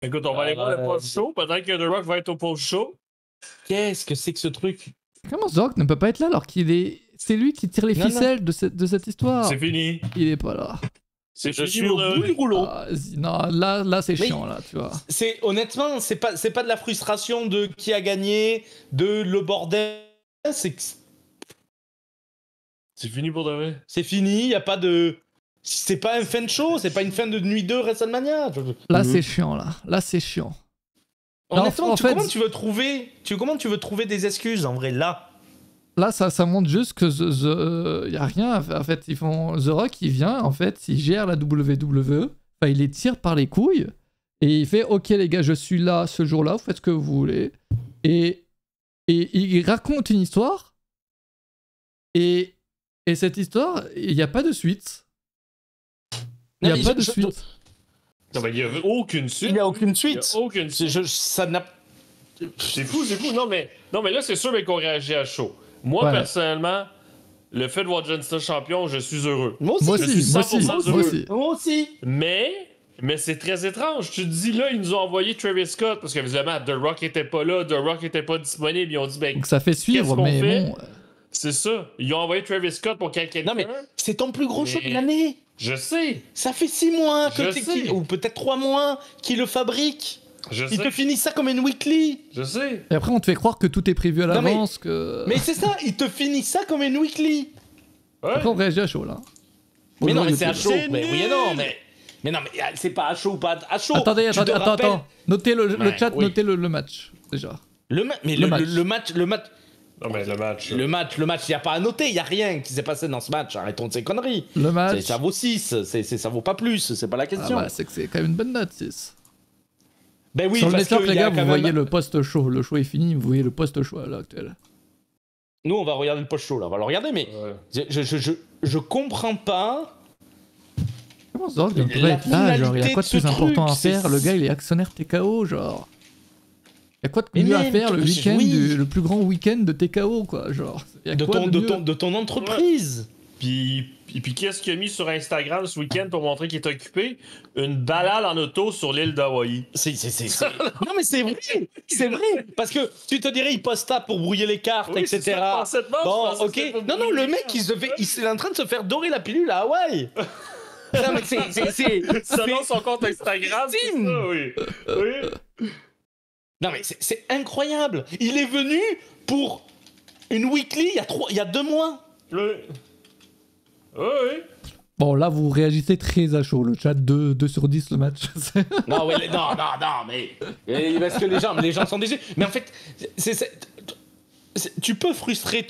Écoute, on va aller voir le post-show. Peut-être que The Rock va être au post-show. Qu'est-ce que c'est que ce truc? Comment The Rock ne peut pas être là alors qu'il est... C'est lui qui tire les ficelles de cette histoire. C'est fini. Il est pas là. Je suis au bout du rouleau. Ah, non, là c'est chiant, là, tu vois. Honnêtement, c'est pas de la frustration de qui a gagné, de le bordel. C'est fini pour de vrai. C'est fini, y a pas de... C'est pas un fin de show, c'est pas une fin de nuit 2 WrestleMania. Là, c'est chiant, là. Là, c'est chiant. Honnêtement, comment tu veux trouver des excuses, en vrai, là? Là, ça montre juste que y a rien. En fait, The Rock, il vient, en fait, il gère la WWE, enfin, il les tire par les couilles, et il fait « Ok, les gars, je suis là ce jour-là, vous faites ce que vous voulez. » Et il raconte une histoire, et cette histoire, il n'y a pas de suite. Il n'y a pas de suite. Non, mais il n'y a aucune suite. Il n'y a aucune suite. Il y a aucune suite. C'est fou. Non, mais là, c'est sûr qu'on réagit à chaud. Moi, personnellement, le fait de voir John Cena champion, je suis heureux. Moi aussi. Je suis 100% heureux. Moi aussi. Mais c'est très étrange. Tu te dis, là, ils nous ont envoyé Travis Scott, parce qu'évidemment, The Rock était pas là, The Rock était pas disponible. Ils ont dit, ben, donc ça fait suivre, mais bon... C'est ça. Ils ont envoyé Travis Scott pour quelqu'un. Non, mais c'est ton plus gros show de l'année. Je sais. Ça fait 6 mois que ou peut-être 3 mois qu'il le fabrique. Il te finit ça comme une weekly. Je sais. Et après, on te fait croire que tout est prévu à l'avance. Mais c'est ça, il te finit ça comme une weekly. Ouais. Après, on réagit à chaud, là. Mais non, mais c'est à chaud. Mais oui et non, mais non, mais c'est pas à chaud ou pas à chaud. Attendez. Notez le chat, notez le match, déjà. Le match. Non, mais le match. Le match, il n'y a pas à noter, il n'y a rien qui s'est passé dans ce match. Arrêtons de ces conneries. Le match. Ça vaut 6, ça vaut pas plus, c'est pas la question. Ah bah, c'est que c'est quand même une bonne note, 6. Ben oui, sur le parce que les gars, vous voyez le post-show. Le show est fini, vous voyez le post-show à l'heure actuelle. Nous, on va regarder le post-show, là. On va le regarder, mais je comprends pas. Comment ça, il devrait être là, genre, il y a quoi de plus important à faire? Le gars, il est actionnaire TKO, genre. Il y a quoi de mieux à faire le week-end, le plus grand week-end de TKO, quoi, genre. De ton entreprise. Puis qu'est-ce qu'il a mis sur Instagram ce week-end pour montrer qu'il est occupé? Une balade en auto sur l'île d'Hawaï. Non, mais c'est vrai. C'est vrai. Parce que tu te dirais, il poste ça pour brouiller les cartes, etc. Bon, ok. Non, le mec, il est en train de se faire dorer la pilule à Hawaï. Non, mais selon son compte Instagram, c'est ça, oui. Non, mais c'est incroyable. Il est venu pour une weekly il y a 2 mois. Oui. Bon, là, vous réagissez très à chaud. Le chat 2 sur 10, le match. Non, mais parce que les gens sont déçus. Mais en fait, tu peux frustrer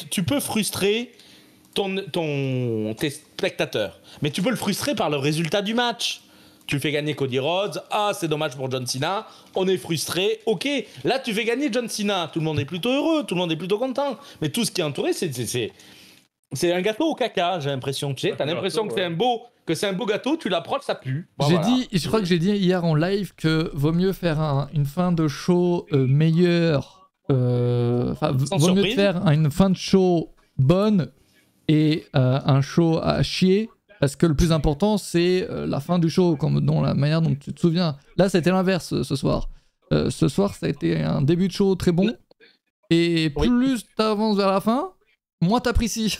tes spectateurs. Mais tu peux le frustrer par le résultat du match. Tu fais gagner Cody Rhodes. Ah, c'est dommage pour John Cena. On est frustré. Ok. Là, tu fais gagner John Cena. Tout le monde est plutôt heureux. Tout le monde est plutôt content. Mais tout ce qui est entouré, c'est un gâteau au caca, j'ai l'impression. Tu sais, t'as l'impression que c'est un beau gâteau. Tu l'approches, ça pue. Bon, je crois que j'ai dit hier en live que vaut mieux faire une fin de show meilleure. Vaut mieux faire une fin de show bonne et un show à chier. Parce que le plus important, c'est la fin du show, la manière dont tu te souviens. Là, c'était l'inverse ce soir. Ce soir, ça a été un début de show très bon. Et plus t'avances vers la fin, moins t'apprécies.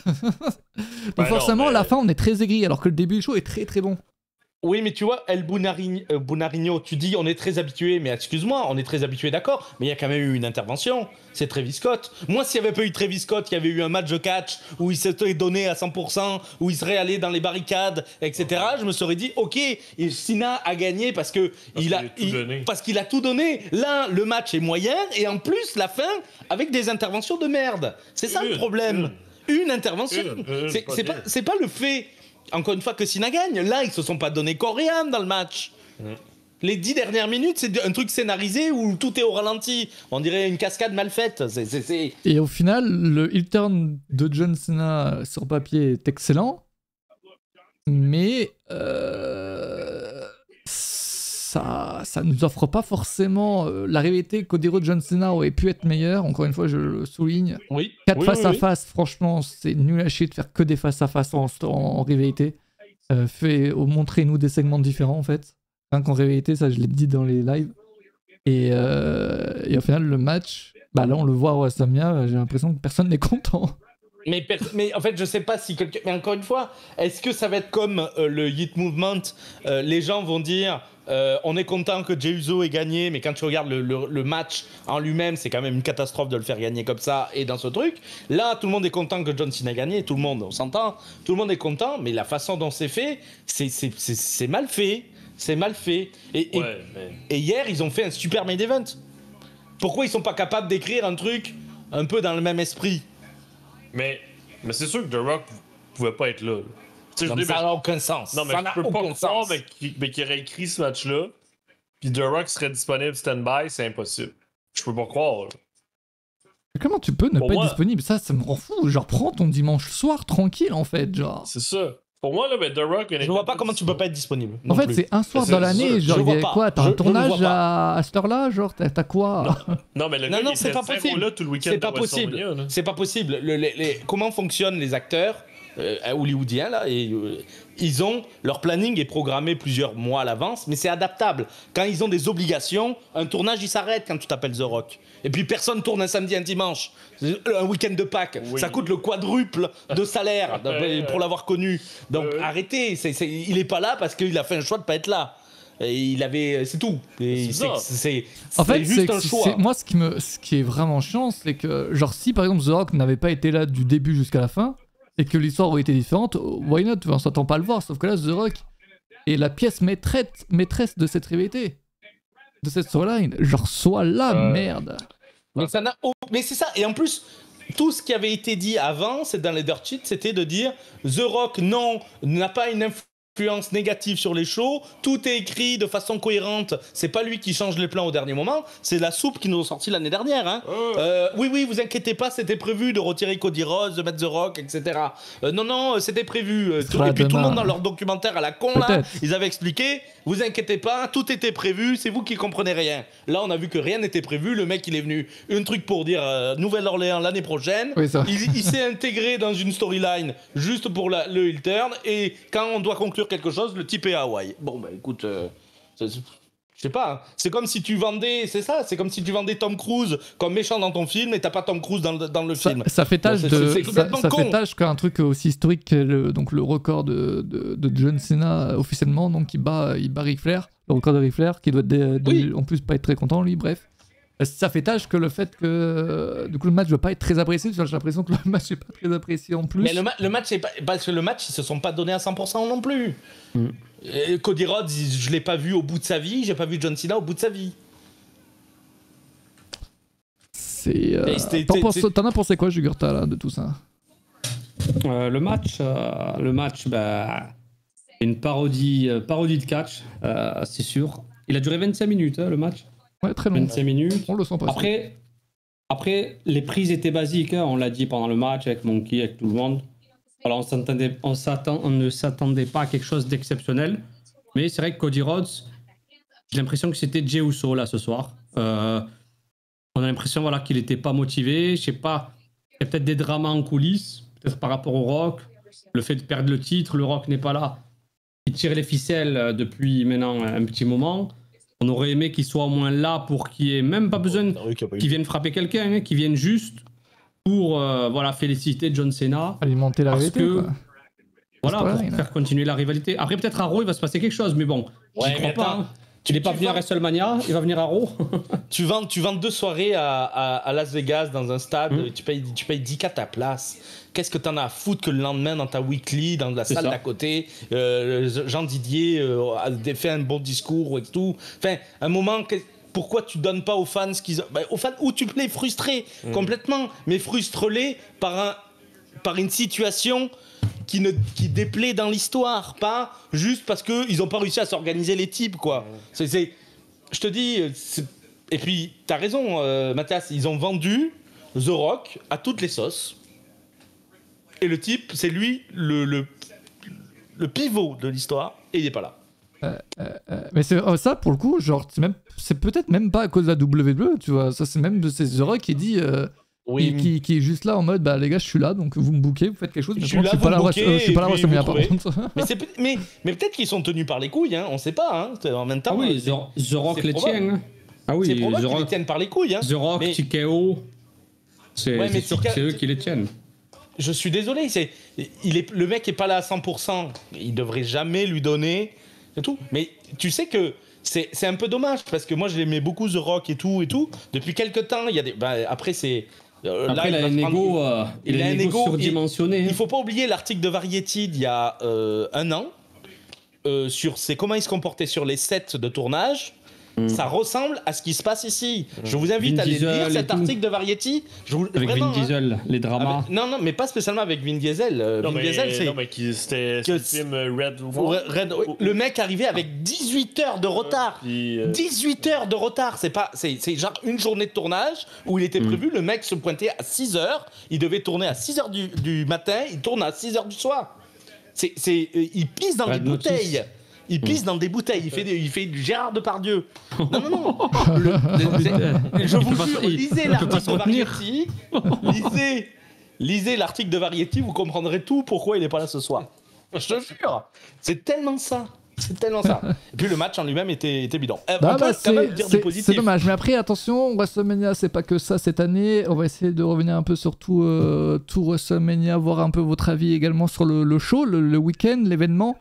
Donc forcément, la fin, on est très aigri, alors que le début du show est très très bon. Oui, mais tu vois, El Bunarigno, tu dis on est très habitué, mais excuse-moi, on est très habitué, d'accord, mais il y a quand même eu une intervention, c'est Travis Scott. Moi, s'il n'y avait pas eu Travis Scott, il y avait eu un match de catch où il s'était donné à 100%, où il serait allé dans les barricades, etc., je me serais dit, ok, Cena a gagné parce qu'il a tout donné. Là, le match est moyen, et en plus, la fin, avec des interventions de merde. C'est ça le problème. Une intervention. C'est pas le fait... Encore une fois que Cena gagne, là ils se sont pas donné corps et âme dans le match. Les 10 dernières minutes, c'est un truc scénarisé où tout est au ralenti. On dirait une cascade mal faite. Et au final, le heel turn de John Cena sur papier est excellent, mais ça nous offre pas forcément la rivalité. Cody Rhodes John Cena aurait pu être meilleur, encore une fois je le souligne. 4 face à face, franchement c'est nul à chier de faire que des face à face en rivalité. Montrez-nous des segments différents en fait. Rien qu'en rivalité, ça je l'ai dit dans les lives. Et au final, le match, bah là, on le voit à WrestleMania, j'ai l'impression que personne n'est content. Mais en fait, je sais pas si quelqu'un. Mais encore une fois, est-ce que ça va être comme le Yeet Movement les gens vont dire on est content que Jey Uso ait gagné, mais quand tu regardes le match en lui-même, c'est quand même une catastrophe de le faire gagner comme ça et dans ce truc. Là, tout le monde est content que John Cena ait gagné, tout le monde, on s'entend, tout le monde est content, mais la façon dont c'est fait, c'est mal fait. C'est mal fait. Et hier, ils ont fait un super main event. Pourquoi ils sont pas capables d'écrire un truc un peu dans le même esprit? Mais c'est sûr que The Rock pouvait pas être là. Non, ça n'a aucun sens. Non, mais je peux pas croire qu'il aurait écrit ce match-là, puis The Rock serait disponible stand-by, c'est impossible. Je peux pas croire. Là. Comment tu peux ne pas être disponible? Ça me rend fou. Genre, prends ton dimanche soir tranquille, en fait, genre. C'est ça. Pour moi, là, The Rock... Je vois pas comment tu peux pas être disponible. En fait, c'est un soir dans l'année, genre, il y a quoi? T'as un tournage à cette heure-là? Genre, t'as quoi? Non, mais le gars, c'est pas possible. Là, tout le week-end, c'est pas possible. Comment fonctionnent les acteurs hollywoodiens, là, ils ont leur planning est programmé plusieurs mois à l'avance, mais c'est adaptable. Quand ils ont des obligations, un tournage il s'arrête quand tu t'appelles The Rock. Et puis personne tourne un samedi, un dimanche, un week-end de Pâques. Oui. Ça coûte le quadruple de salaire pour l'avoir connu. Donc arrêtez, il est pas là parce qu'il a fait un choix de pas être là. Et c'est tout. C'est juste un choix. Moi, ce qui est vraiment chiant, c'est que genre si par exemple The Rock n'avait pas été là du début jusqu'à la fin, et que l'histoire aurait été différente, why not? On s'attend pas à le voir, sauf que là, The Rock est la pièce maîtresse de cette rivalité, de cette storyline. Genre, sois là, merde. Mais ça n'a mais c'est ça, et en plus, tout ce qui avait été dit avant, c'est dans les dirt sheets, c'était de dire The Rock, non, n'a pas une influence négative sur les shows, tout est écrit de façon cohérente, c'est pas lui qui change les plans au dernier moment, c'est la soupe qui nous a sorti l'année dernière. Hein. Oui, vous inquiétez pas, c'était prévu de retirer Cody Rhodes, de mettre The Rock, etc. Non, c'était prévu. Et puis tout le monde dans leur documentaire à la con, là, ils avaient expliqué, vous inquiétez pas, tout était prévu, c'est vous qui comprenez rien. Là, on a vu que rien n'était prévu, le mec il est venu, un truc pour dire Nouvelle-Orléans l'année prochaine, il s'est intégré dans une storyline juste pour le heel turn, et quand on doit conclure quelque chose, le type est à Hawaï. Bon, bah écoute, je sais pas, hein. C'est comme si tu vendais, c'est comme si tu vendais Tom Cruise comme méchant dans ton film et t'as pas Tom Cruise dans le film. Ça fait tâche ça fait tâche qu'un truc aussi historique que donc le record de John Cena officiellement, donc il bat Ric Flair, le record de Ric Flair, qui doit en plus pas être très content lui, bref. Ça fait tâche que le fait que du coup le match ne va pas être très apprécié. J'ai l'impression que le match n'est pas très apprécié en plus. Mais le match c'est pas parce que le match ils se sont pas donnés à 100% non plus. Cody Rhodes, je l'ai pas vu au bout de sa vie, j'ai pas vu John Cena au bout de sa vie. T'en as pensé quoi, Jugurta, là, de tout ça? Le match, une parodie de catch, c'est sûr. Il a duré 25 minutes, le match. Ouais, très long. 25 minutes. On le sent pas. Après, les prises étaient basiques, hein, on l'a dit pendant le match avec Monkey, avec tout le monde. Alors, on ne s'attendait pas à quelque chose d'exceptionnel. Mais c'est vrai que Cody Rhodes, j'ai l'impression que c'était Jey Uso là ce soir. On a l'impression qu'il n'était pas motivé. Je sais pas, il y a peut-être des dramas en coulisses, peut-être par rapport au Rock. Le fait de perdre le titre, le Rock n'est pas là. Il tire les ficelles depuis maintenant un petit moment. On aurait aimé qu'il soit au moins là pour qu'il n'y ait même pas besoin qu'il vienne frapper quelqu'un, hein, qu'il vienne juste pour féliciter John Cena. Alimenter la rivalité. Pour faire continuer la rivalité. Après, peut-être à Raw, il va se passer quelque chose, mais bon, j'y crois pas. Hein. Il n'est pas venu à WrestleMania, il va venir à Raw. tu vends 2 soirées à Las Vegas dans un stade, tu payes 10K ta place. Qu'est-ce que t'en as à foutre que le lendemain dans ta weekly, dans la salle d'à côté, Jean Didier a fait un bon discours et tout. Enfin, un moment, pourquoi tu donnes pas aux fans ce qu'ils ont... aux fans, ou tu peux les frustrer complètement, mais frustre-les par une situation qui déplaît dans l'histoire, pas juste parce qu'ils ont pas réussi à s'organiser les types, quoi. Je te dis... Et puis, t'as raison, Mathias, ils ont vendu The Rock à toutes les sauces. Et le type, c'est lui le pivot de l'histoire, et il est pas là. Mais ça, pour le coup, genre, c'est peut-être même pas à cause de la WWE, tu vois. Ça, c'est même de ces The Rock qui dit... qui est juste là en mode les gars, je suis là, donc vous me bookez, vous faites quelque chose. Je suis là, vous me bookez, je suis pas là à WrestleMania par contre. mais peut-être qu'ils sont tenus par les couilles, hein, on sait pas. Hein, en même temps, The Rock les tient. Hein. Ah oui, c'est probable The qu'ils les Rock, tiennent par les couilles. Hein. The Rock, Mais- TKO, c'est sûr que c'est eux qui les tiennent. Je suis désolé, le mec est pas là à 100%. Il devrait jamais lui donner. C'est tout. Mais tu sais que c'est un peu dommage parce que moi je l'aimais beaucoup The Rock et tout. Depuis quelques temps, il y a des. Après c'est. Après, il a un ego, il a un ego surdimensionné. Il faut pas oublier l'article de Variety d'il y a 1 an sur comment il se comportait sur les sets de tournage. Ça ressemble à ce qui se passe ici. Je vous invite à aller lire cet article de Variety. Avec vraiment, Vin Diesel, les dramas. non, mais pas spécialement avec Vin Diesel. Diesel, c'est. Non, mais c'était le film Red. Le mec arrivait avec 18 heures de retard. 18 heures de retard. C'est genre une journée de tournage où il était prévu. Le mec se pointait à 6 heures. Il devait tourner à 6 heures du matin. Il tourne à 6 heures du soir. Il pisse dans des bouteilles. Il pisse dans des bouteilles, il fait du Gérard Depardieu. Non. Je vous jure, lisez l'article de Variety. Lisez l'article de Variety, vous comprendrez tout pourquoi il n'est pas là ce soir. Je te jure, c'est tellement ça. Et puis le match en lui-même était bidon. On peut quand même dire du positif. C'est dommage, mais après attention, WrestleMania c'est pas que ça cette année. On va essayer de revenir un peu sur tout WrestleMania, voir un peu votre avis également sur le show, le week-end, l'événement.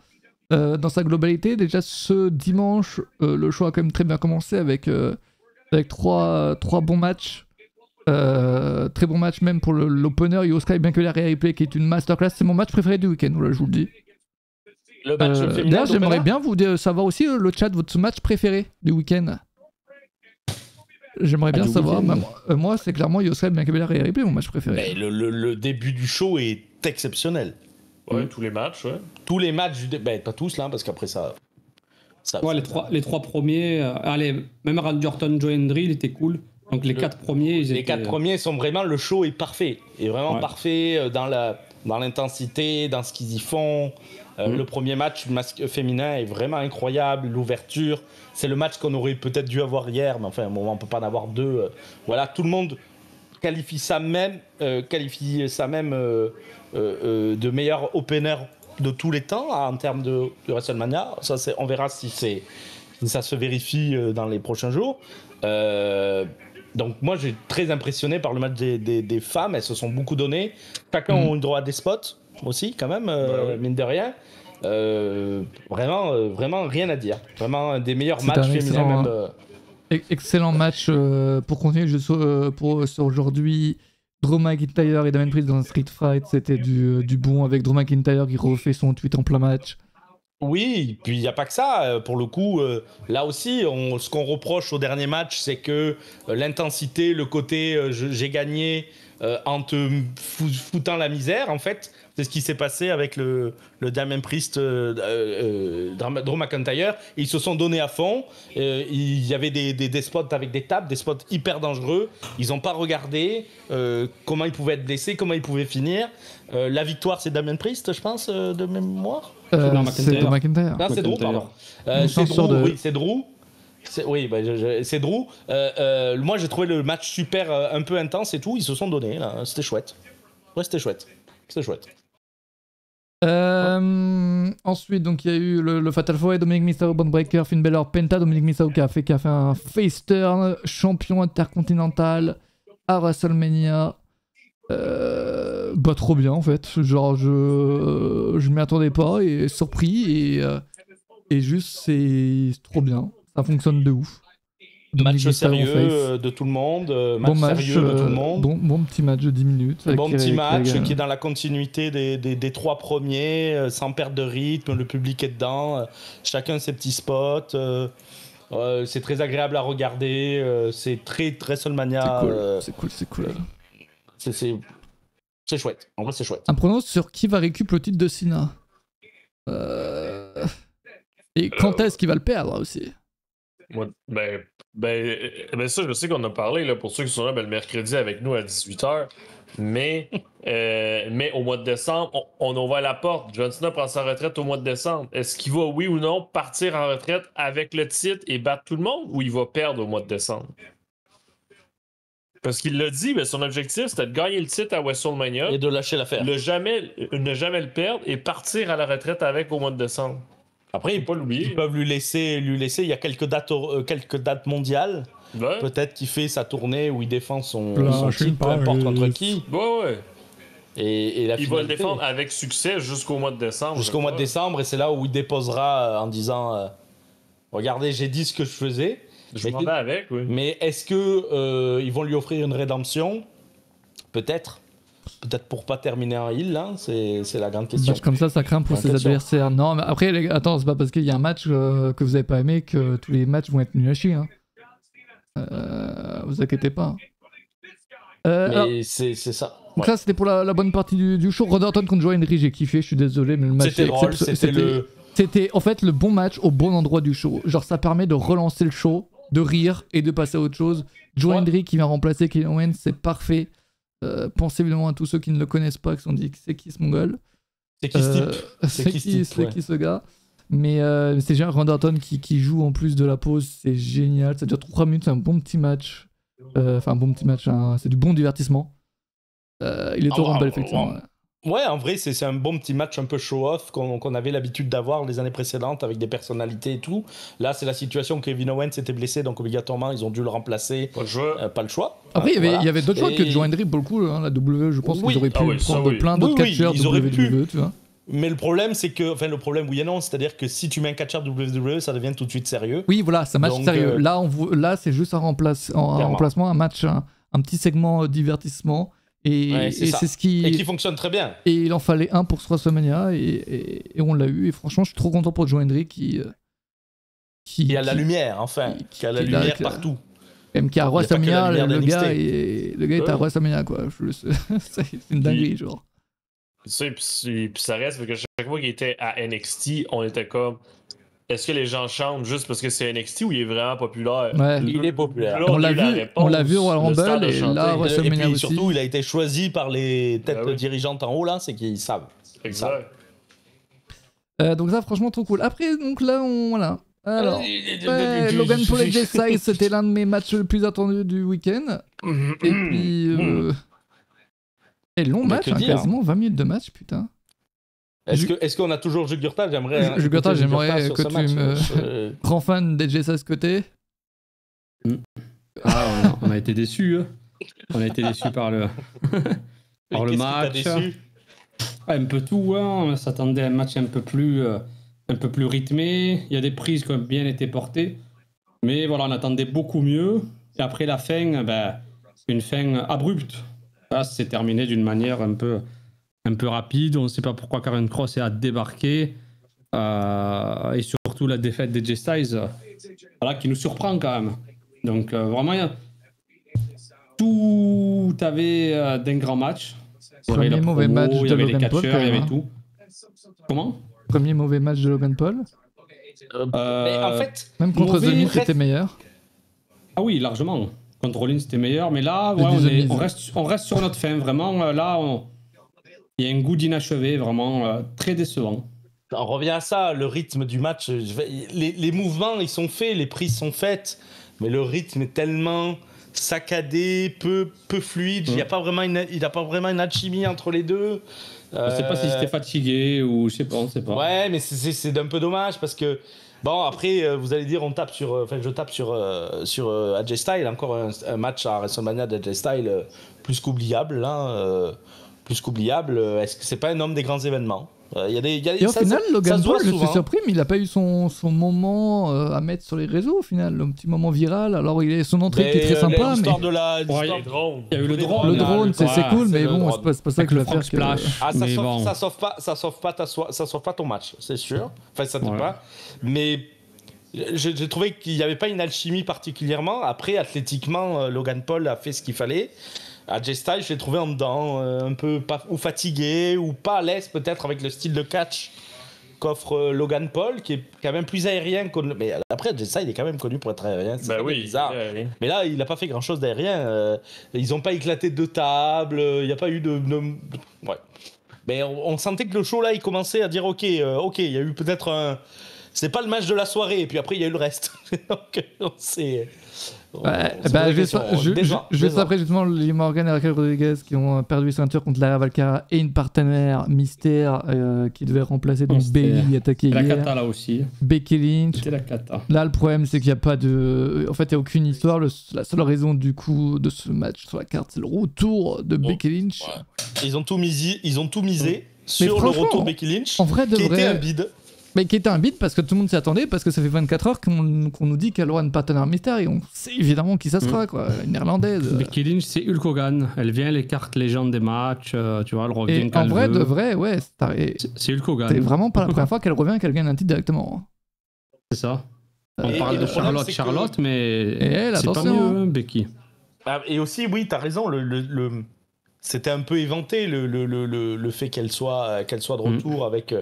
Dans sa globalité, déjà ce dimanche, le show a quand même très bien commencé avec 3 bons matchs. Très bons matchs même pour l'opener Io Sky, bien que la replay qui est une masterclass, c'est mon match préféré du week-end, voilà, je vous le dis. Le match féminin. D'ailleurs, j'aimerais bien vous savoir aussi le chat, votre match préféré du week-end. J'aimerais bien savoir. Moi, c'est clairement Io Sky, bien que la replay, mon match préféré. Mais le début du show est exceptionnel. Ouais, tous les matchs, ouais. Tous les matchs, pas tous là, parce qu'après ça. Ouais, les trois premiers. Allez, même Randy Orton, Joe Hendry, il était cool. Donc les 4 premiers, les 4 premiers sont vraiment. Le show est parfait. Et vraiment parfait dans l'intensité, dans ce qu'ils y font. Le premier match féminin est vraiment incroyable. L'ouverture, c'est le match qu'on aurait peut-être dû avoir hier, mais enfin, on peut pas en avoir 2. Voilà, tout le monde qualifie ça même de meilleur opener de tous les temps en termes de WrestleMania. Ça, on verra si ça se vérifie dans les prochains jours. Donc moi, j'ai très impressionné par le match des femmes. Elles se sont beaucoup données. Chacun a eu droit à des spots aussi, quand même, mine de rien. Vraiment rien à dire. Vraiment un des meilleurs matchs féminins. Excellent match pour continuer sur aujourd'hui. Drew McIntyre et Damien Priest dans un street fight, c'était du bon avec Drew McIntyre qui refait son tweet en plein match. Oui, puis il n'y a pas que ça. Pour le coup, là aussi, ce qu'on reproche au dernier match, c'est que l'intensité, le côté j'ai gagné en te foutant la misère, en fait. C'est ce qui s'est passé avec le Damien Priest, Drew McIntyre. Ils se sont donnés à fond. Il y avait des spots avec des tapes, des spots hyper dangereux. Ils n'ont pas regardé comment ils pouvaient être blessés, comment ils pouvaient finir. La victoire, c'est Damien Priest, je pense, de mémoire. C'est Drew McIntyre. Non, c'est Drew, pardon. C'est Drew, oui, c'est Drew. C'est Drew. Moi, j'ai trouvé le match super, un peu intense et tout. Ils se sont donnés, là. C'était chouette. Ouais, c'était chouette. Ensuite, donc il y a eu le Fatal 4, Dominic Mysterio, Bron Breakker, Finn Balor, Penta. Dominic Mysterio qui a fait un face turn, champion intercontinental à WrestleMania. Trop bien en fait. Genre, je m'y attendais pas et surpris et juste c'est trop bien. Ça fonctionne de ouf. Match sérieux de tout le monde, sérieux de tout le monde. Bon petit match de 10 minutes. Bon petit match qui est dans la continuité des 3 premiers, sans perte de rythme, le public est dedans, chacun ses petits spots. C'est très agréable à regarder, c'est très WrestleMania. C'est cool. C'est chouette, en vrai c'est chouette. Un pronostic sur qui va récupérer le titre de Cena. Et quand est-ce qu'il va le perdre aussi? Ça, je sais qu'on a parlé, là, pour ceux qui sont là, le mercredi avec nous à 18h. Mais au mois de décembre, on ouvre la porte. John Cena prend sa retraite au mois de décembre. Est-ce qu'il va, oui ou non, partir en retraite avec le titre et battre tout le monde, ou il va perdre au mois de décembre? Parce qu'il l'a dit, son objectif, c'était de gagner le titre à WrestleMania. Et de lâcher l'affaire. Ne jamais le perdre et partir à la retraite avec au mois de décembre. Après, Faut pas l'oublier. ils peuvent lui laisser. Il y a quelques dates mondiales. Ouais. Peut-être qu'il fait sa tournée où il défend son Lâchez titre, peu importe contre qui. Ouais. Et la Il va le finalité, défendre avec succès jusqu'au mois de décembre. jusqu'au mois de décembre, et c'est là où il déposera en disant regardez, j'ai dit ce que je faisais. Je m'en vais avec, oui. Mais est-ce que ils vont lui offrir une rédemption? Peut-être. Peut-être pour pas terminer en heal, là, c'est la grande question. Match comme ça craint pour ses adversaires. Non, mais après, les gars, attends, c'est pas parce qu'il y a un match que vous avez pas aimé que tous les matchs vont être nuls à chier. Hein. Vous inquiétez pas. Mais c'est ça. Donc ça, c'était pour la bonne partie du show. Randy Orton contre Joe Henry, j'ai kiffé, je suis désolé, mais le match C'était drôle, c'était en fait le bon match au bon endroit du show. Genre, ça permet de relancer le show, de rire et de passer à autre chose. Joe Henry qui vient remplacer Kevin Owens, c'est parfait. Pensez évidemment à tous ceux qui ne le connaissent pas, qui se sont dit c'est qui ce mongol. C'est qui ce type C'est qui ce gars. Mais c'est génial, Randy Orton qui joue en plus de la pause, c'est génial. Ça dure 3 minutes, c'est un bon petit match. Enfin, un bon petit match, hein, c'est du bon divertissement. Il est au Rumble, effectivement. Ouais, en vrai, c'est un bon petit match un peu show-off qu'on avait l'habitude d'avoir les années précédentes avec des personnalités et tout. Là, c'est la situation que Kevin Owens était blessé, donc obligatoirement, ils ont dû le remplacer. Pas le choix. Après, il y avait d'autres choix que Joe Henry, pour le coup, hein, la WWE, je pense qu'ils auraient pu prendre plein d'autres catcheurs WWE, tu vois. Mais le problème, c'est que... Enfin, le problème, oui et non, c'est-à-dire que si tu mets un catcheur WWE, ça devient tout de suite sérieux. Oui, voilà, c'est un match sérieux. Là, c'est juste un remplacement, un match, un petit segment divertissement. Et c'est ce qui... Et qui fonctionne très bien. Et il en fallait un pour WrestleMania, et on l'a eu. Et franchement, je suis trop content pour Joe Henry qui a la lumière, enfin. Qui a la lumière partout. Même qui a WrestleMania, le gars est à WrestleMania, quoi. C'est une dinguerie, genre. Ça, puis ça reste, parce que chaque fois qu'il était à NXT, on était comme... Est-ce que les gens chantent juste parce que c'est NXT ou il est vraiment populaire? Ouais. Il est populaire. On l'a vu au Royal Rumble et là, WrestleMania aussi. Surtout, il a été choisi par les têtes dirigeantes en haut, là, c'est qu'ils savent. Exact. Donc ça, franchement, trop cool. Après, donc là, voilà. Alors, Logan Paul et Jay Styles, c'était l'un de mes matchs les plus attendus du week-end. Et puis... Et long match, quasiment 20 minutes de match, putain. Est-ce qu'on a toujours Jugurta? J'aimerais que tu me... Grand fan d'AJ Styles côté. Ah, on a été déçus. Hein. On a été déçus par le match. Un peu tout. Hein. On s'attendait à un match un peu plus rythmé. Il y a des prises qui ont bien été portées. Mais voilà, on attendait beaucoup mieux. Et après la fin, une fin abrupte. Ça s'est terminé d'une manière un peu rapide. On ne sait pas pourquoi Karrion Kross a débarqué. Et surtout la défaite d'AJ Styles, qui nous surprend quand même. Donc vraiment, tout avait d'un grand match. Premier mauvais match de Logan Paul. Il y avait tout. Comment? Premier mauvais match de Logan Paul. Mais en fait, même contre The Miz, c'était meilleur. Ah oui, largement. Contre Rollins, c'était meilleur. Mais là, on reste sur notre fin. Vraiment, là, il y a un goût d'inachevé, vraiment très décevant. On revient à ça, le rythme du match. Les mouvements, ils sont faits, les prises sont faites, mais le rythme est tellement saccadé, peu fluide. Il n'y a pas vraiment une alchimie entre les deux. Je ne sais pas si c'était fatigué ou je sais pas, on ne sait pas. Ouais, mais c'est un peu dommage parce que bon, après, vous allez dire, je tape sur AJ Styles, encore un match à WrestleMania d'AJ Styles plus qu'oubliable, là. Plus qu'oubliable. Est-ce que c'est pas un homme des grands événements? Et au final, Logan Paul, je suis surpris, mais il n'a pas eu son moment à mettre sur les réseaux, au final, un petit moment viral. Alors, son entrée qui est très sympa, mais... Il y a eu le drone. Le drone, c'est cool, mais bon, c'est pas ça que je vais faire. Ça sauve pas ton match, c'est sûr. Enfin, ça ne pas. Mais j'ai trouvé qu'il n'y avait pas une alchimie particulièrement. Après, athlétiquement, Logan Paul a fait ce qu'il fallait. AJ Styles, je l'ai trouvé en dedans, un peu ou fatigué, ou pas à l'aise peut-être avec le style de catch qu'offre Logan Paul, qui est quand même plus aérien. Mais après, AJ Styles, il est quand même connu pour être aérien. C'est bizarre. Mais là, il n'a pas fait grand-chose d'aérien. Ils n'ont pas éclaté de table, il n'y a pas eu de... Ouais. Mais on sentait que le show, là, il commençait à dire, ok, il y a eu peut-être c'est pas le match de la soirée. Et puis après, il y a eu le reste. Donc, c'est. Juste après, justement, Lee Morgan et Raquel Rodriguez qui ont perdu les ceintures contre Lara Valkyra et une partenaire mystère qui devait remplacer donc Bayley attaqué hier. La kata là aussi. Becky Lynch. C'était la kata. Là, le problème, c'est qu'il n'y a pas de. En fait, il n'y a aucune histoire. La seule raison du coup de ce match sur la carte, c'est le retour de Becky Lynch. Ouais. Ils ont tout misé sur le retour de Becky Lynch. En vrai, qui était un bide. Mais qui était un bide parce que tout le monde s'y attendait, parce que ça fait 24 heures qu'on nous dit qu'elle aura une partenaire mystère et on sait évidemment qui ça sera, quoi. Une irlandaise. Becky Lynch, c'est Hulk Hogan. Elle vient, les cartes légendes des matchs, tu vois, elle revient et quand en elle vrai, veut. de vrai, ouais. C'est Hulk Hogan. C'est vraiment pas la première fois qu'elle revient et qu'elle gagne un titre directement. C'est ça. On parle de Charlotte, mais et elle, c'est pas mieux, Becky. Et aussi, oui, t'as raison, c'était un peu éventé le fait qu'elle soit de retour avec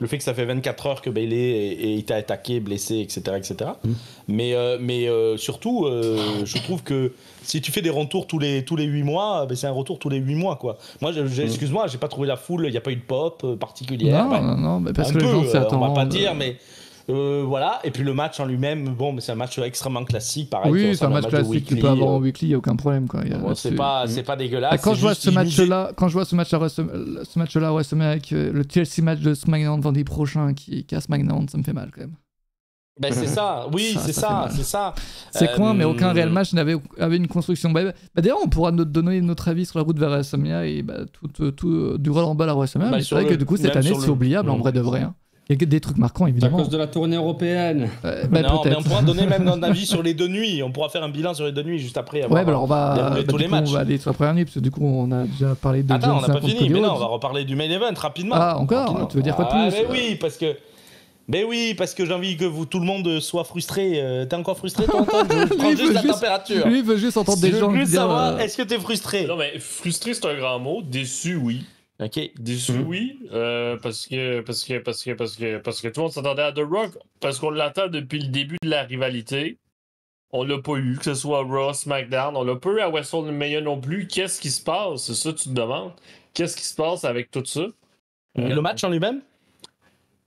le fait que ça fait 24 heures que Bayley ait été attaqué, blessé, etc. Mais surtout, je trouve que si tu fais des retours tous les 8 mois, c'est un retour tous les 8 mois, quoi. Moi, excuse-moi, j'ai pas trouvé la foule, il n'y a pas eu de pop particulière. Non, mais parce un que les gens peu, s'attendent. on va pas dire, mais... voilà, et puis le match en lui-même, bon, mais c'est un match extrêmement classique, pareil. Oui, c'est un match classique, tu peux avoir en weekly, il n'y a aucun problème, quoi. C'est pas dégueulasse. Quand je vois ce match-là, ce match-là, WrestleMania avec le Chelsea match de SmackDown vendredi prochain qui a SmackDown, ça me fait mal quand même. Ben c'est ça, oui, c'est ça. C'est coin, mais aucun réel match n'avait une construction. D'ailleurs, on pourra donner notre avis sur la route vers WrestleMania et tout du Royal Rumble à WrestleMania. Mais c'est vrai que du coup, cette année, c'est oubliable en vrai de vrai. Il y a des trucs marquants, évidemment. À cause de la tournée européenne. Non, mais on pourra donner même notre avis sur les 2 nuits. On pourra faire un bilan sur les 2 nuits juste après. Ouais, alors on va aller sur la première nuit, parce que du coup, on a déjà parlé de Attends, on n'a pas fini, mais non, on va reparler du main event rapidement. Ah, encore. Tu veux dire quoi de plus? Mais oui, parce que j'ai envie que tout le monde soit frustré. T'es encore frustré, toi, Antoine? Je prends juste la température. Lui, il veut juste entendre des gens dire... savoir, est-ce que t'es frustré? Non, mais frustré, c'est un grand mot. Déçu, oui. Ok. Déçu, oui, parce que tout le monde s'attendait à The Rock, parce qu'on l'attend depuis le début de la rivalité. On l'a pas eu, que ce soit Raw, SmackDown, on l'a pas eu à WrestleMania non plus. Qu'est-ce qui se passe? C'est ça que tu te demandes. Qu'est-ce qui se passe avec tout ça? Et le match en lui-même?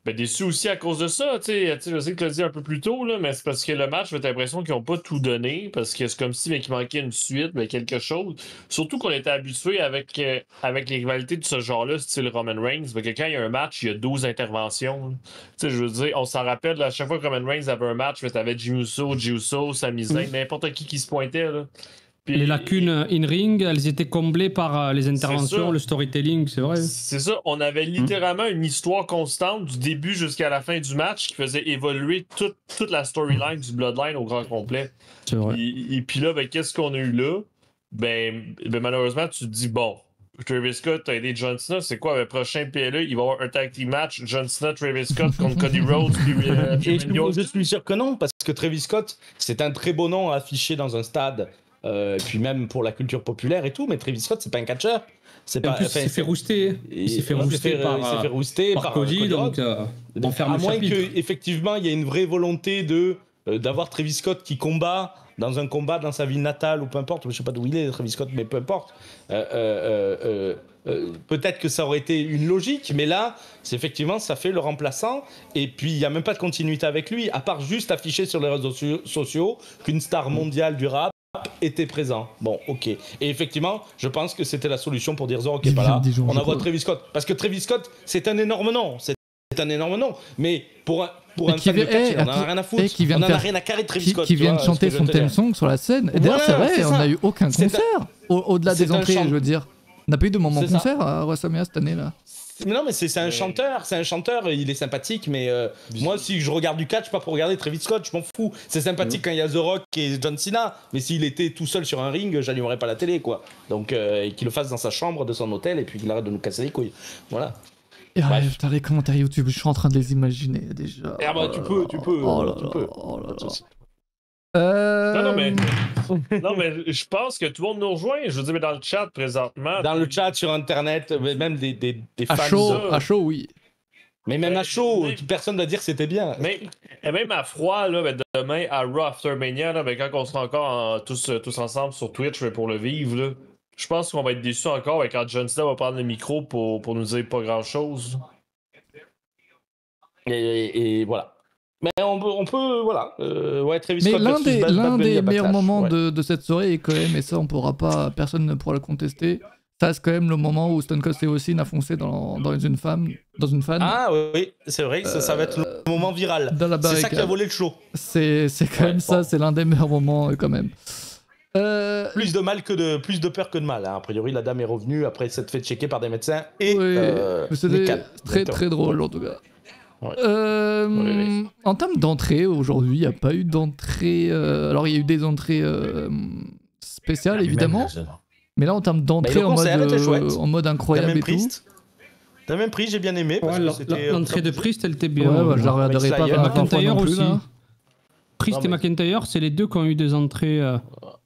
Ben déçu aussi à cause de ça, tu sais, je sais que tu l'as dit un peu plus tôt, là, mais c'est parce que le match, j'ai l'impression qu'ils n'ont pas tout donné, parce que c'est comme si qu'il manquait une suite, mais quelque chose. Surtout qu'on était habitué avec les rivalités de ce genre-là, style Roman Reigns, mais que quand il y a un match, il y a 12 interventions. Tu sais, je veux dire, on s'en rappelle, là, à chaque fois que Roman Reigns avait un match, t'avais Jey Uso, Sami Zayn, n'importe qui se pointait, là. Puis, les lacunes in-ring, elles étaient comblées par les interventions, le storytelling, c'est vrai. C'est ça, on avait littéralement une histoire constante du début jusqu'à la fin du match qui faisait évoluer toute la storyline du Bloodline au grand complet. C'est vrai. Et puis là, qu'est-ce qu'on a eu là? Ben malheureusement, tu te dis, bon, Travis Scott a aidé John Cena, c'est quoi le prochain PLE? Il va y avoir un tag team match, John Cena, Travis Scott contre Cody Rhodes. Et je suis sûr que non, parce que Travis Scott, c'est un très beau nom affiché dans un stade. Puis même pour la culture populaire et tout, mais Travis Scott, c'est pas un catcheur. C'est pas. Il s'est fait rouster. Il s'est fait rouster par Cody, donc on ferme le chapitre. À moins qu'effectivement, il y ait une vraie volonté d'avoir Travis Scott qui combat dans un combat dans sa ville natale ou peu importe, je sais pas d'où il est, Travis Scott, mais peu importe. Peut-être que ça aurait été une logique, mais là, c'est effectivement, ça fait le remplaçant, et puis il n'y a même pas de continuité avec lui, à part juste afficher sur les réseaux sociaux qu'une star mondiale du rap était présent. Bon, ok. Et effectivement, je pense que c'était la solution pour dire The Rock est pas là. On envoie Travis Scott. Parce que Travis Scott, c'est un énorme nom. C'est un énorme nom. Mais pour un fan de catch, on en a rien à foutre. On en a rien à carrer de Travis Scott. Qui vient de chanter son theme song sur la scène. Et d'ailleurs, c'est vrai, on n'a eu aucun concert. Au-delà des entrées, je veux dire. On n'a pas eu de moment concert à WrestleMania cette année-là. Mais non, mais c'est un chanteur, il est sympathique, mais moi, si je regarde du catch, pas pour regarder Travis Scott, je m'en fous. C'est sympathique quand il y a The Rock et John Cena, mais s'il était tout seul sur un ring, j'allumerais pas la télé, quoi. Donc, qu'il le fasse dans sa chambre de son hôtel et puis qu'il arrête de nous casser les couilles. Voilà. Et putain, les commentaires YouTube, je suis en train de les imaginer déjà. Ah bah, tu peux. Oh là là. Non, mais je pense que tout le monde nous rejoint. Je veux dire, mais dans le chat présentement. Dans le chat, sur Internet, même des fans. À chaud, oui. Mais même à chaud, personne ne va dire que c'était bien. Mais même à froid, là, demain, à Raw After Mania, là, quand on sera encore tous ensemble sur Twitch pour le vivre, là, je pense qu'on va être déçus encore quand John Cena va prendre le micro pour nous dire pas grand-chose. Et voilà. Mais on peut voilà. Ouais, Travis Mais Scott l'un versus des, Bad l'un Bunny des à meilleurs Backlash, moments ouais. de cette soirée est quand même, et ça personne ne pourra le contester, ça c'est quand même le moment où Stone Cold Steve Austin a foncé dans une fan. Ah oui, c'est vrai, ça va être le moment viral. Dans la C'est ça qui a barricade. volé le show. C'est quand même ça, bon. c'est l'un des meilleurs moments quand même. Plus de peur que de mal. Hein. A priori, la dame est revenue après s'être fait checker par des médecins et Oui, c'était médicales. très très drôle en tout cas. Ouais. Oui. En termes d'entrée, aujourd'hui, il n'y a pas eu d'entrée. Alors, il y a eu des entrées spéciales, évidemment. Mais là, en termes d'entrée en mode incroyable et tout. T'as même pris, j'ai bien aimé. L'entrée de Priest, elle était bien. Ouais, je la regarderai pas. McIntyre aussi. Là. Priest et McIntyre, c'est les deux qui ont eu des entrées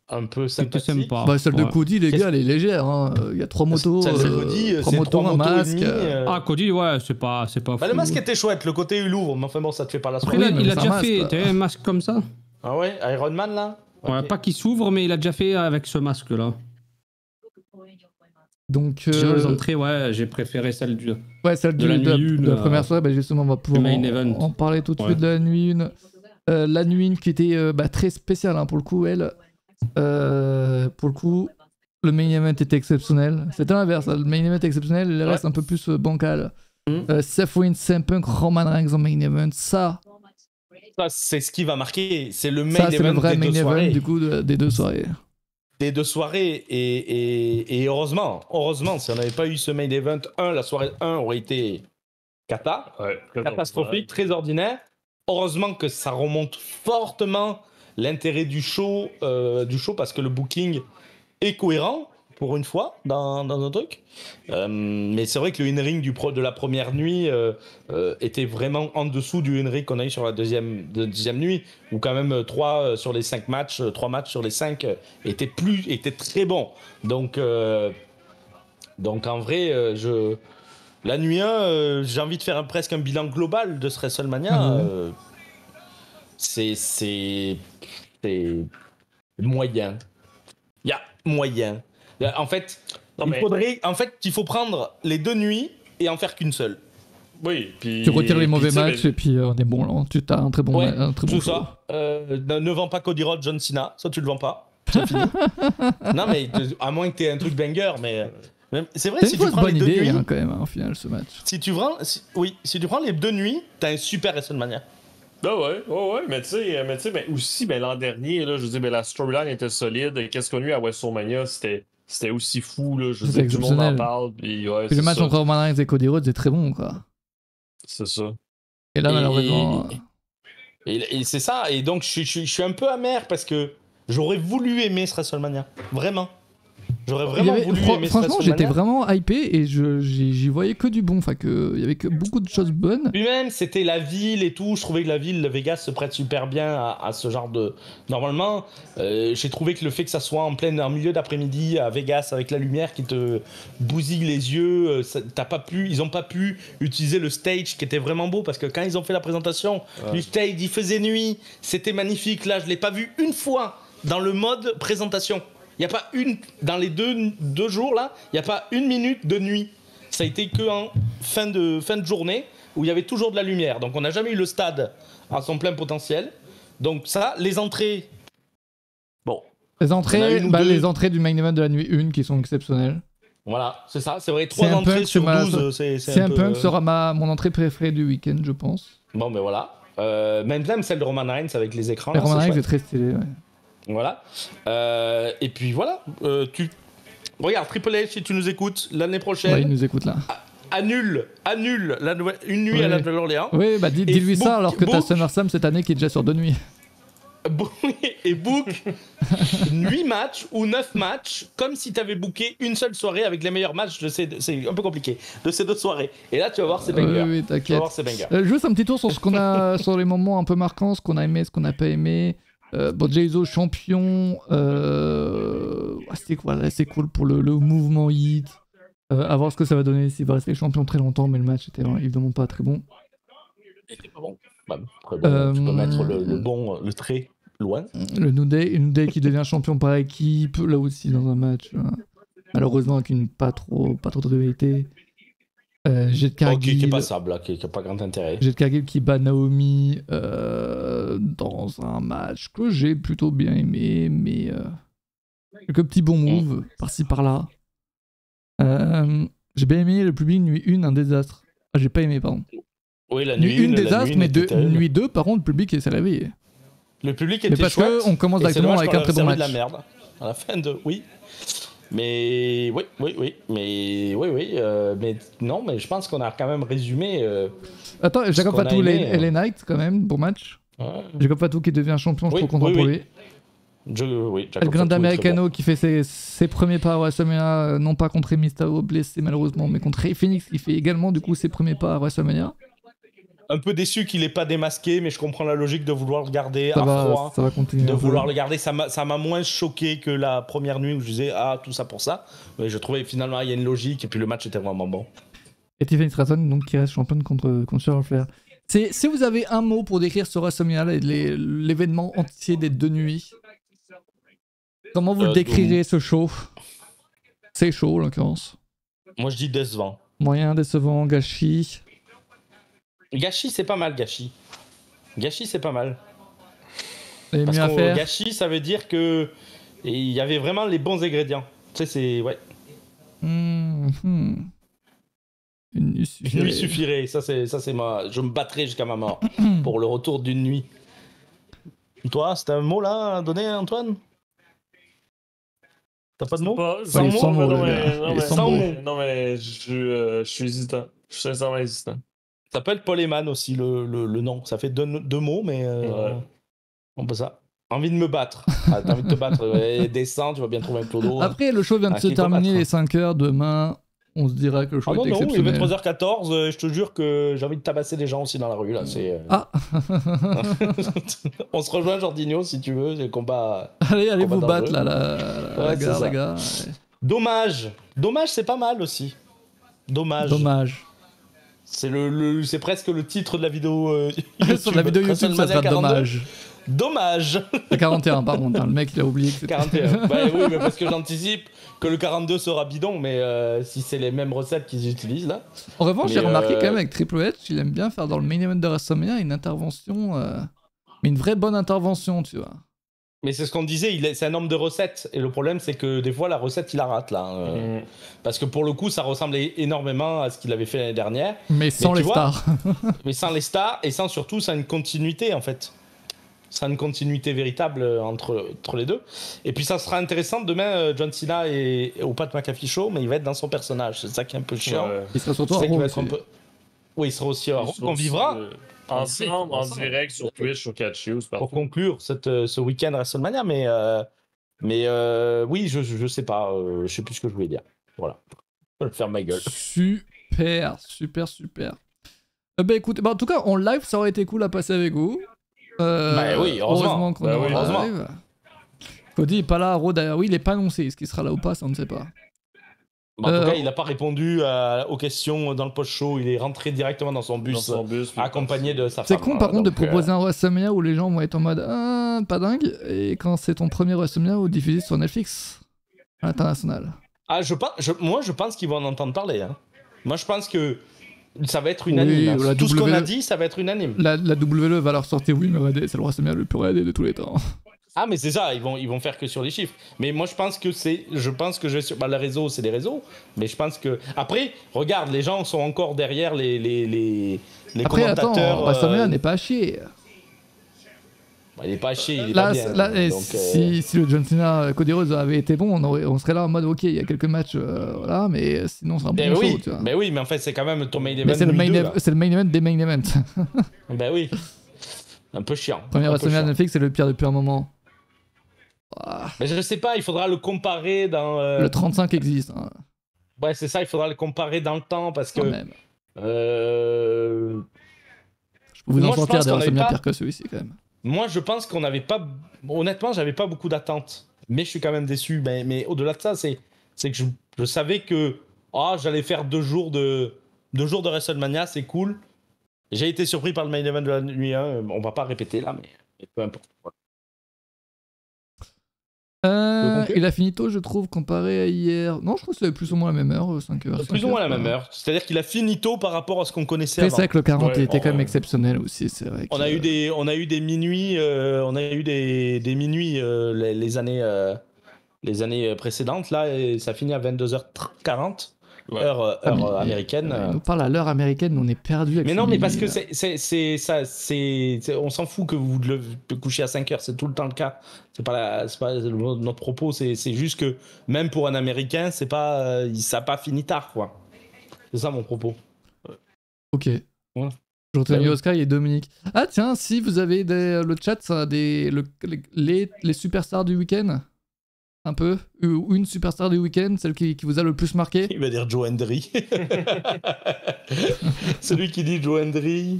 un peu sympathiques. Bah, celle de Cody, les gars, elle est légère. Hein. Il y a 3 motos. Celle de Cody, trois motos, un masque. Ah, Cody, ouais, c'est pas fou. Le masque était chouette, le côté il ouvre, mais enfin bon, ça te fait pas la soirée. Après, il a déjà fait. T'as un masque comme ça? Ah ouais, Iron Man là? Ouais, pas qu'il s'ouvre, mais il a déjà fait avec ce masque là. Donc, les entrées, ouais, j'ai préféré celle de la première soirée. Bah, justement, on va pouvoir en parler tout de suite de la nuit 1. La nuit 1 qui était très spéciale hein, pour le coup, elle. Pour le coup, le main event était exceptionnel. C'était l'inverse, le main event exceptionnel et le reste un peu plus bancal. Seth Rollins, CM Punk, Roman Reigns en main event, ça c'est ce qui va marquer. C'est le main ça, event c'est le vrai des main deux event soirées. du coup des 2 soirées. Des 2 soirées et heureusement, si on n'avait pas eu ce main event, la soirée 1 aurait été catastrophique, très ordinaire. Heureusement que ça remonte fortement l'intérêt du show parce que le booking est cohérent pour une fois dans un truc. Mais c'est vrai que le in-ring de la première nuit était vraiment en dessous du in-ring qu'on a eu sur la deuxième nuit, où quand même 3 sur les 5 matchs, 3 matchs sur les 5 étaient très bons. Donc en vrai, la nuit 1, j'ai envie de faire presque un bilan global de ce WrestleMania. C'est moyen. Il y a moyen. En fait, il faut prendre les 2 nuits et en faire qu'une seule. Oui, puis tu retires les mauvais matchs et puis on est bon là. Tu as un très bon tout ça. Ne vends pas Cody Rhodes, John Cena, ça tu le vends pas. C'est fini. Non mais à moins que tu aies un truc banger, mais c'est vrai. Si tu prends les 2 nuits, hein, quand même au final ce match. Si tu prends les 2 nuits, t'as un super WrestleMania. Ah ouais, mais tu sais, aussi, l'an dernier, là, je veux dire, la storyline était solide. Qu'est-ce qu'on a eu à WrestleMania, c'était aussi fou, là. Je veux dire, tout le monde en parle. Puis le match entre Roman Reigns et Cody Rhodes est très bon, quoi. C'est ça. Et là, malheureusement. Et c'est ça. Et donc, je suis un peu amer parce que j'aurais voulu aimer ce WrestleMania. Vraiment. J'aurais vraiment voulu aimer franchement, j'étais vraiment hypé et j'y voyais que du bon. Enfin, il y avait que beaucoup de choses bonnes. Puis même, c'était la ville et tout. Je trouvais que la ville de Vegas se prête super bien à ce genre de. Normalement, j'ai trouvé que le fait que ça soit en milieu d'après-midi à Vegas avec la lumière qui te bousille les yeux, ils ont pas pu utiliser le stage qui était vraiment beau parce que quand ils ont fait la présentation du stage, il faisait nuit. C'était magnifique. Là, je l'ai pas vu une fois dans le mode présentation. Il n'y a pas dans les deux jours là, il n'y a pas 1 minute de nuit. Ça a été que en fin de journée où il y avait toujours de la lumière. Donc on n'a jamais eu le stade à son plein potentiel. Donc ça, les entrées. Bon. Les entrées du main event de la nuit 1 qui sont exceptionnelles. Voilà, c'est ça. C'est vrai, 3 entrées sur 12. C'est un Punk sera mon entrée préférée du week-end, je pense. Bon, ben voilà. Même celle de Roman Reigns avec les écrans. Roman Reigns est très stylé, ouais. Voilà. Et puis voilà. Regarde, Triple H, si tu nous écoutes, l'année prochaine. Ouais, il nous écoute là. Annule une nuit à la Nouvelle-Orléans. Oui, bah dis-lui ça alors que t'as SummerSlam cette année qui est déjà sur 2 nuits. Et book 8 matchs ou 9 matchs comme si t'avais booké une seule soirée avec les meilleurs matchs c'est un peu compliqué de ces 2 soirées. Et là tu vas voir ces bangers. Oui, t'inquiète. Juste un petit tour sur ce qu'on a sur les moments un peu marquants, ce qu'on a aimé, ce qu'on n'a pas aimé. Jey Uso champion, c'est cool pour le mouvement hit. À voir ce que ça va donner, s'il va rester champion très longtemps, mais le match était évidemment pas très bon. C'était pas bon. Très bon. Tu peux mettre le trait loin. Le New Day qui devient champion par équipe, là aussi dans un match. Malheureusement avec une pas trop de rivalité. Jade Cargill. Qui est passable, là, qui n'a pas grand intérêt. Jade Cargill qui bat Naomi dans un match que j'ai plutôt bien aimé, mais quelques petits bons moves par-ci par-là. J'ai bien aimé le public nuit 1, un désastre. Ah, j'ai pas aimé, pardon. Oui, la nuit 1, désastre, mais nuit 2, par contre, le public s'est réveillé. Le public était chouette. Parce qu'on commence directement avec un très bon match. De la merde. À la fin de... Oui. Mais mais non, mais je pense qu'on a quand même résumé. Attends, Jacob Fatou, LA Knight quand même, bon match. Ouais. Jacob Fatou qui devient champion, je suis trop content pour lui. Le Grand Americano qui fait ses premiers pas à WrestleMania, non pas contre Mysterio blessé malheureusement, mais contre Rey Fenix qui fait également du coup ses premiers pas à WrestleMania. Un peu déçu qu'il n'ait pas démasqué, mais je comprends la logique de vouloir le garder à froid. Ça va continuer. De vouloir le garder, ça m'a moins choqué que la première nuit où je disais tout ça pour ça. Mais je trouvais finalement il y a une logique et puis le match était vraiment bon. Et Tiffany Stratton donc qui reste championne contre Charlotte Flair. Si vous avez un mot pour décrire ce WrestleMania, l'événement entier des 2 nuits, comment vous le décrirez ce show? C'est chaud en l'occurrence. Moi je dis décevant. Moyen, décevant, gâchis. Gâchis, c'est pas mal, gâchis. Gâchis, c'est pas mal. Et parce mieux à faire. Gâchis, ça veut dire que il y avait vraiment les bons ingrédients. Tu sais, c'est... Ouais. Une nuit suffirait. Une nuit suffirait. Ça, c'est ma... Je me battrai jusqu'à ma mort pour le retour d'une nuit. Toi, c'est un mot, là, à donner, Antoine? T'as pas de mot? Sans mots. Non, mais je suis hésitant. Je suis sincèrement hésitant. Ça s'appelle Paul Heyman aussi, le nom. Ça fait deux mots, mais on peut ça. Envie de me battre. T'as envie de te battre. Descends, tu vas bien trouver un clodo. Après, le show vient de se terminer les 5h. Demain, on se dira que le show est exceptionnel. Il est 23h14. Je te jure que j'ai envie de tabasser des gens aussi dans la rue. Là. On se rejoint, Jordinho, si tu veux. C'est combat. Allez vous battre, là, la gare. Ouais. Dommage, c'est pas mal aussi. Dommage. C'est presque le titre de la vidéo YouTube. Sur la vidéo YouTube, ça sera dommage. C'est 41, par contre. Le mec, il a oublié que c'était 41. Oui, mais parce que j'anticipe que le 42 sera bidon, mais si c'est les mêmes recettes qu'ils utilisent là. En revanche, j'ai remarqué quand même avec Triple H, il aime bien faire dans le main event de WrestleMania une intervention, mais une vraie bonne intervention, tu vois. Mais c'est ce qu'on disait, c'est un homme de recettes. Et le problème, c'est que des fois, la recette, il la rate, là. Parce que pour le coup, ça ressemblait énormément à ce qu'il avait fait l'année dernière. Mais sans les stars. Mais sans les stars, et sans surtout, ça a une continuité, en fait. Ça a une continuité véritable entre les deux. Et puis, ça sera intéressant demain, John Cena et au Pat McAfee Show, mais il va être dans son personnage. C'est ça qui est un peu chiant. Il sera surtout à Raw. Oui, il sera aussi à Raw. On vivra... Ensemble, en direct sur Twitch, sur Catch News. Pour conclure ce week-end WrestleMania, mais oui, je sais pas, je sais plus ce que je voulais dire. Voilà, je vais faire ma gueule. Super. Écoute, en tout cas, en live, ça aurait été cool à passer avec vous. Oui, heureusement qu'on est en live. Cody est pas là, Raw d'ailleurs, oui, il est pas annoncé. Est-ce qu'il sera là ou pas, ça on ne sait pas. En tout cas, il n'a pas répondu aux questions dans le post-show. Il est rentré directement dans son bus accompagné de sa femme. C'est con, par contre, de proposer un WrestleMania où les gens vont être en mode pas dingue, et quand c'est ton premier WrestleMania ou diffusé sur Netflix à l'international. Moi, je pense qu'ils vont en entendre parler. Hein. Moi, je pense que ça va être unanime. Oui, tout ce qu'on a dit, ça va être unanime. La WWE va leur sortir Winner AD, c'est le WrestleMania le plus raidé de tous les temps. Ah mais c'est ça, ils vont faire que sur les chiffres. Mais moi je pense que les réseaux, c'est les réseaux. Mais je pense que après, regarde, les gens sont encore derrière les après, commentateurs. Attends, WrestleMania n'est pas à chier. Il est pas à chier, il est pas bien. Donc, si le John Cena Cody Rhodes avait été bon, on serait là en mode ok, il y a quelques matchs, voilà, mais sinon c'est un bon show. Tu vois. Mais oui, mais en fait c'est quand même ton main event. Mais c'est le main event des main events. Ben oui. Un peu chiant. Premier WrestleMania Netflix, c'est le pire depuis un moment. Mais je sais pas, il faudra le comparer dans... Le 35 existe. Hein. Ouais, c'est ça, il faudra le comparer dans le temps parce que... Même. Je peux vous en sortir des WrestleMania pire que celui-ci quand même. Moi, je pense qu'on n'avait pas... Honnêtement, j'avais pas beaucoup d'attentes. Mais je suis quand même déçu. Mais au-delà de ça, c'est que je savais que j'allais faire 2 jours de WrestleMania, c'est cool. J'ai été surpris par le main event de la nuit 1. On va pas répéter là, mais peu importe. Il a fini tôt, je trouve, comparé à hier. Non, je crois que c'est plus ou moins la même heure, 5h. Plus ou moins la même heure. C'est-à-dire qu'il a fini tôt par rapport à ce qu'on connaissait C'est avant. vrai que le 40 Ouais, était quand même exceptionnel aussi, c'est vrai. On a eu des minuits, les années précédentes là, et ça finit à 22h40 Ouais. heure américaine. Il nous parle à l'heure américaine, on est perdu. Mais non, mais parce que on s'en fout que vous couchiez à 5h, c'est tout le temps le cas. C'est pas notre propos, c'est juste que même pour un Américain, ça n'a pas fini tard, quoi. C'est ça mon propos. Ok. Ouais. Je retiens Bah oui. Oscar et Dominique. Ah tiens, si vous avez le chat, ça a les superstars du week-end. Un peu. Ou une superstar du week-end, celle qui vous a le plus marqué. Il va dire Joe Hendry. Celui qui dit Joe Hendry,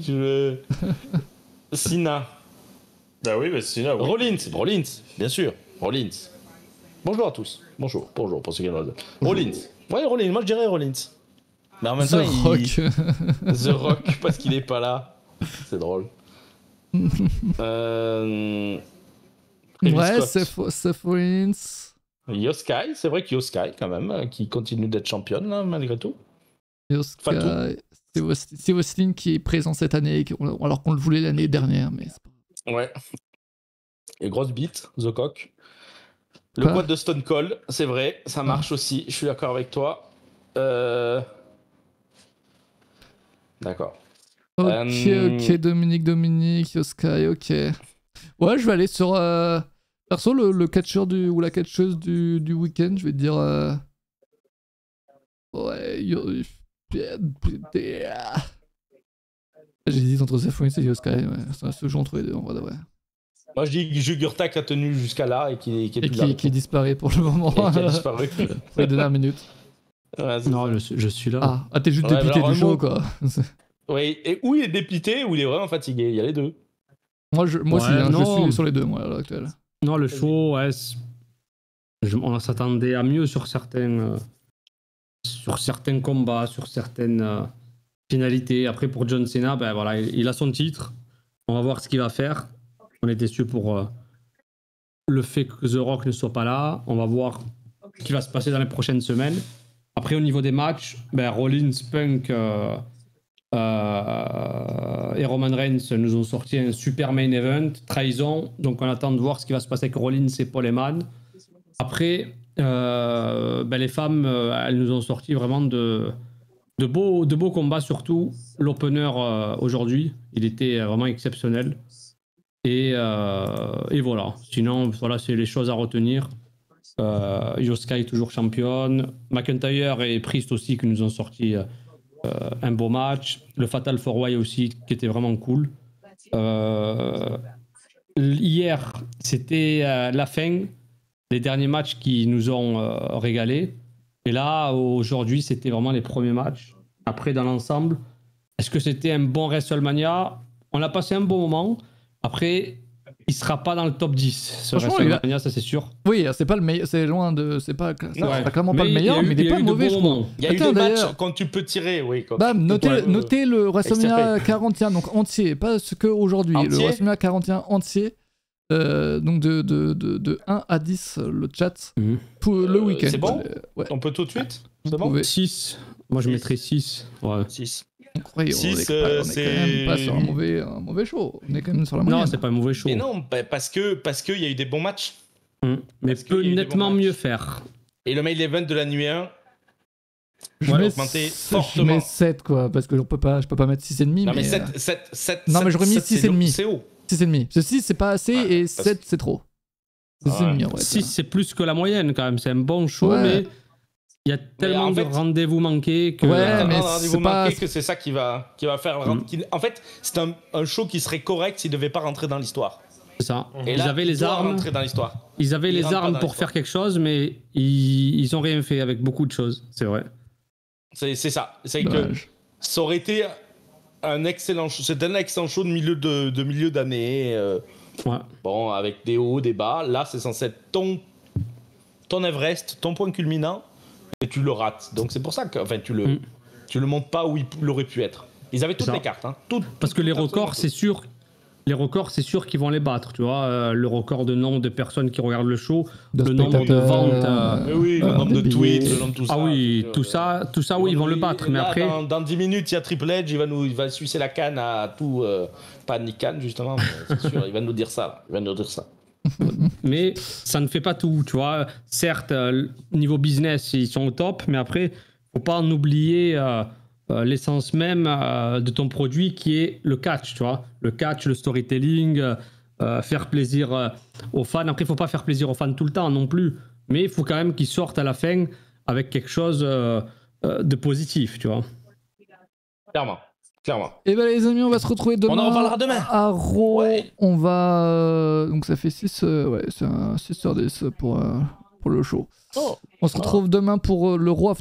Sina. Ben oui, mais c'est là. Oui. Rollins, bien sûr. Rollins. Bonjour à tous. Bonjour pour ceux qui nous regardent. Rollins. Ouais, Rollins. Moi, je dirais Rollins. Mais en même temps, The Rock. The Rock, parce qu'il est pas là. C'est drôle. Ouais, Seth Rollins. Yoskai, c'est vrai que Yoskai, quand même, qui continue d'être championne, là, malgré tout. Yoskai. C'est Austin qui est présent cette année, alors qu'on le voulait l'année dernière. Mais Ouais. Et grosse bite, The Cock. Le Quoi quad de Stone Cold, c'est vrai, ça marche aussi, je suis d'accord avec toi. D'accord. Ok, Dominique, Yoskai, ok. Ouais, je vais aller sur... Perso, le catcheur ou la catcheuse du week-end, je vais te dire... Ouais, j'hésite entre Seth Rollins et Yoskai, ouais. Ça se joue entre les deux, en vrai de vrai. Moi, je dis que Jugurtak a tenu jusqu'à là et qui est plus là. Qui disparaît pour le moment. Et qui a disparu. Pour les dernières minutes. Ouais, Non, je suis là. Ah, t'es juste Ouais, dépité alors, du show, quoi. Oui, et où il est dépité ou il est vraiment fatigué, il y a les deux. Moi aussi, hein, je non. suis sur les deux, moi, à l'heure actuelle. Non, le show, ouais, on s'attendait à mieux sur certains combats, sur certaines finalités. Après, pour John Cena, ben voilà, il a son titre. On va voir ce qu'il va faire. On est déçus pour le fait que The Rock ne soit pas là. On va voir ce qui va se passer dans les prochaines semaines. Après, au niveau des matchs, ben, Rollins, Punk et Roman Reigns nous ont sorti un super main event, trahison. Donc, on attend de voir ce qui va se passer avec Rollins et Paul Heyman. Après, ben, les femmes, elles nous ont sorti vraiment de beaux combats, surtout l'opener aujourd'hui. Il était vraiment exceptionnel. Et voilà. Sinon, voilà, c'est les choses à retenir. Yoskai toujours championne. McIntyre et Priest aussi qui nous ont sorti un beau match. Le Fatal 4-Way aussi qui était vraiment cool. Hier, c'était la fin. Les derniers matchs qui nous ont régalé. Et là, aujourd'hui, c'était vraiment les premiers matchs. Après, dans l'ensemble, est-ce que c'était un bon WrestleMania? On a passé un bon moment. Après, il sera pas dans le top 10, ce WrestleMania, ça c'est sûr. Oui, c'est pas le meilleur, c'est loin de... C'est pas clairement pas le Mais meilleur, mais il est pas mauvais, je crois. Il y a eu des matchs quand tu peux tirer, oui. Bam, notez le WrestleMania 41, donc entier, pas ce qu'aujourd'hui. Le WrestleMania 41 entier, donc de 1 à 10, le chat, pour le week-end. C'est bon ouais. On peut tout de suite C'est bon 6. Moi je mettrais 6. Ouais. 6. Donc, on est quand même pas sur un mauvais show. On est quand même sur la moyenne. Non, c'est pas un mauvais show. Mais non, parce qu'il y a eu des bons matchs. Mais peut nettement mieux faire. Et le main event de la nuit 1, je mets 7, quoi, parce que je peux pas mettre 6,5. Non, mais 7. Non, mais j'aurais mis 6,5. C'est haut. 6,5. Ce 6, c'est pas assez, et 7, c'est trop. 6,5, ouais. 6, c'est plus que la moyenne, quand même. C'est un bon show, mais il y a tellement de rendez-vous manqués que... Ouais, mais rendez-vous manqués que c'est ça qui va faire... En fait, c'est un show qui serait correct s'il devait pas rentrer dans l'histoire. C'est ça. Et ils là, avaient les armes. Dans l'histoire. Ils avaient les armes pour faire quelque chose, mais ils ont rien fait avec beaucoup de choses. C'est vrai. C'est ça. C'est que ça aurait été un excellent show. C'était un excellent show de milieu d'année. Ouais. Bon, avec des hauts, des bas. Là, c'est censé être ton Everest, ton point culminant, et tu le rates. Donc c'est pour ça que, enfin, tu le montes pas où il aurait pu être. Ils avaient toutes les cartes, hein. Parce que les records, c'est sûr, les records, c'est sûr qu'ils vont les battre, tu vois. Le record de nombre de personnes qui regardent le show, De le nombre de spectateurs, ventes. Oui, le nombre de des tweets, billets. le nombre de tout ça. Ah oui, tout ça, oui, ils vont le battre. Mais Là, après, dans 10 minutes, il y a Triple H, il va sucer la canne à tout. Pas ni canne, justement, mais c'est sûr, il va nous dire ça. Là. Il va nous dire ça. mais ça ne fait pas tout, tu vois. Certes, niveau business, ils sont au top, mais après, faut pas en oublier l'essence même de ton produit qui est le catch, tu vois. Le catch, le storytelling, faire plaisir aux fans. Après, il faut pas faire plaisir aux fans tout le temps non plus, mais il faut quand même qu'ils sortent à la fin avec quelque chose de positif, tu vois. Clairement. Et ben les amis, on va se retrouver demain. On en reparlera demain. À Raw. Ouais. On va. Donc ça fait 6 ouais, c'est un 6h10 pour le show. Oh. On se retrouve demain pour le Raw